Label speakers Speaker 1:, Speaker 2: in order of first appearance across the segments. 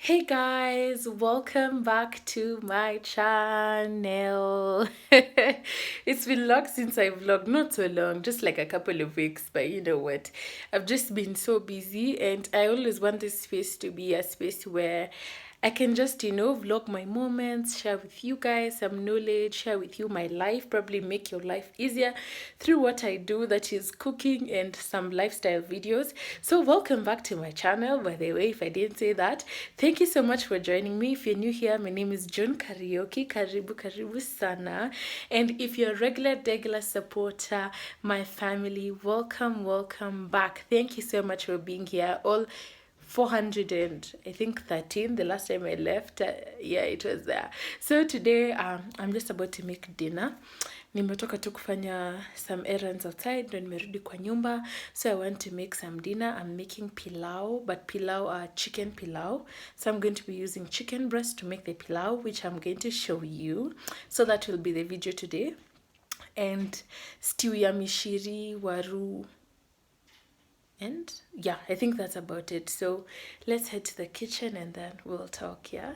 Speaker 1: Hey guys, welcome back to my channel. It's been long since I vlogged, not so long, just like a couple of weeks, but you know what? I've just been so busy and I always want this space to be a space where I can just, vlog my moments, share with you guys some knowledge, share with you my life, probably make your life easier through what I do, that is cooking and some lifestyle videos. So welcome back to my channel, by the way, if I didn't say that. Thank you so much for joining me. If you're new here, my name is June Karaoke. Karibu sana. And if you're a regular supporter, my family, welcome back. Thank you so much for being here. All 400 and I think 13 the last time I left. Yeah, it was there. So today I'm just about to make dinner. Nimetoka tu kufanya some errands outside, ndo nimerudi kwa nyumba. So I want to make some dinner. I'm making pilau, but pilau chicken pilau. So I'm going to be using chicken breast to make the pilau, which I'm going to show you. So that will be the video today. And stew ya mishiri, waru, and yeah, I think that's about it. So let's head to the kitchen and then we'll talk, yeah?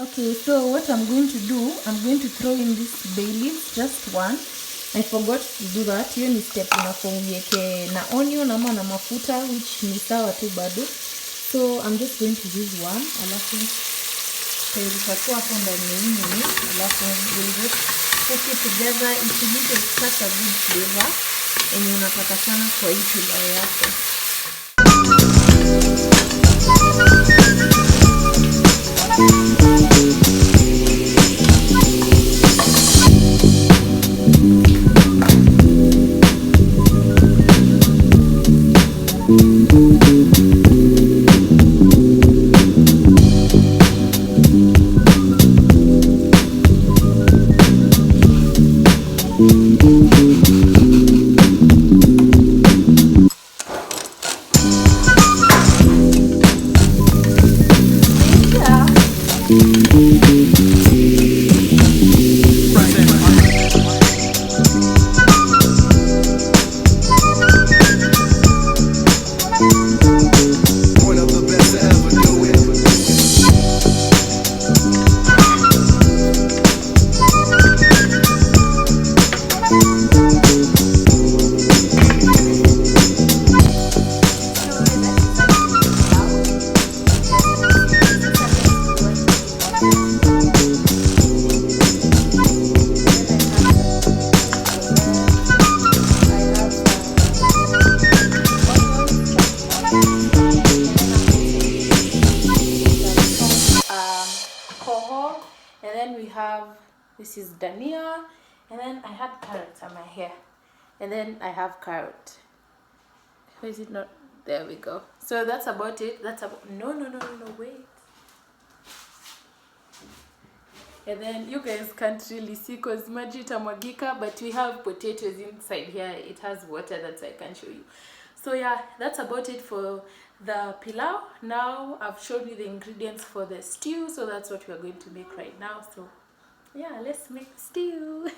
Speaker 1: Okay, so what I'm going to do, I'm going to throw in this bay leaf, just one. I forgot to do that. Hiyo ni step unafaa uweke na onion ama na mafuta, which ni sawa tu bado. So I'm just going to use one. Alafu tutaikuwa hapo ndani ya nini. Alafu we'll just cook it together. It will give such a good flavor. And unataka sana kwa hii pilau yako. And then we have, this is dania, and then I had carrots on my hair, and then I have carrot. Where is it not? There we go. So that's about it. That's about, no, wait. And then you guys can't really see because maji itamwagika, but we have potatoes inside here. It has water, that's why I can show you. So yeah, that's about it for the pilau. Now I've shown you the ingredients for the stew, so that's what we're going to make right now. So yeah, let's make the stew.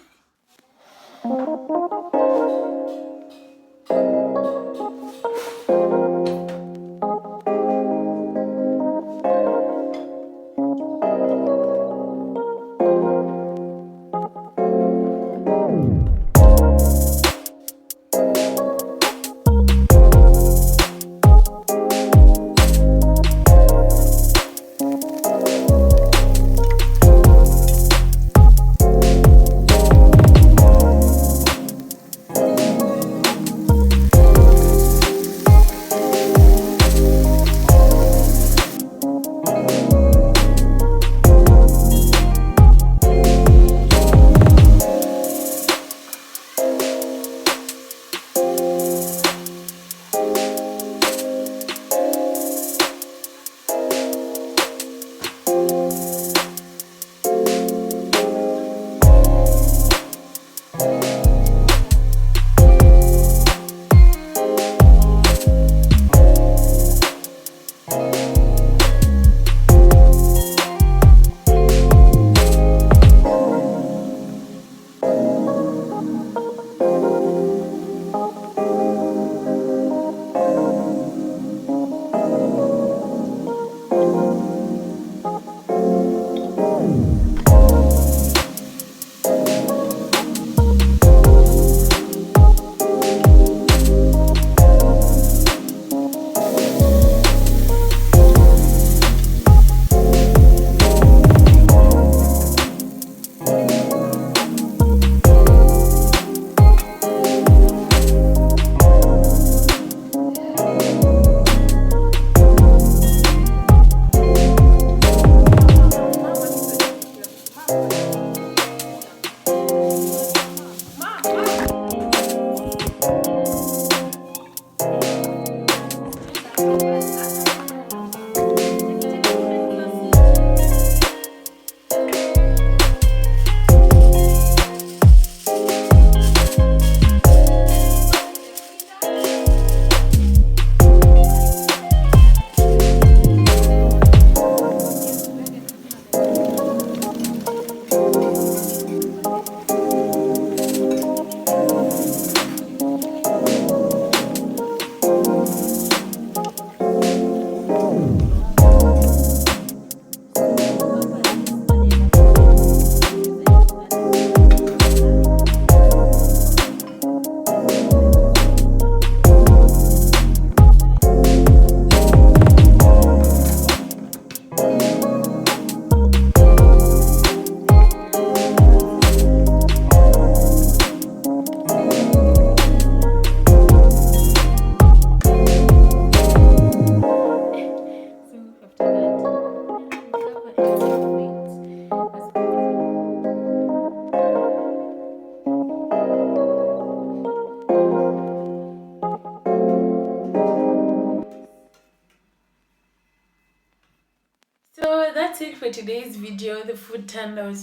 Speaker 1: that's it for today's video. The food turned out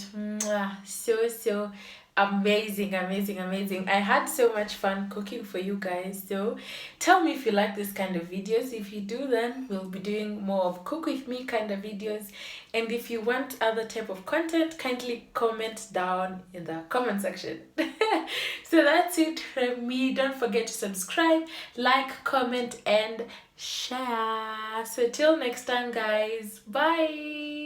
Speaker 1: so amazing, amazing. I had so much fun cooking for you guys. So tell me if you like this kind of videos. If you do, then we'll be doing more of cook with me kind of videos. And if you want other type of content, kindly comment down in the comment section. So that's it from me. Don't forget to subscribe, like, comment, and share. So till next time, guys. Bye.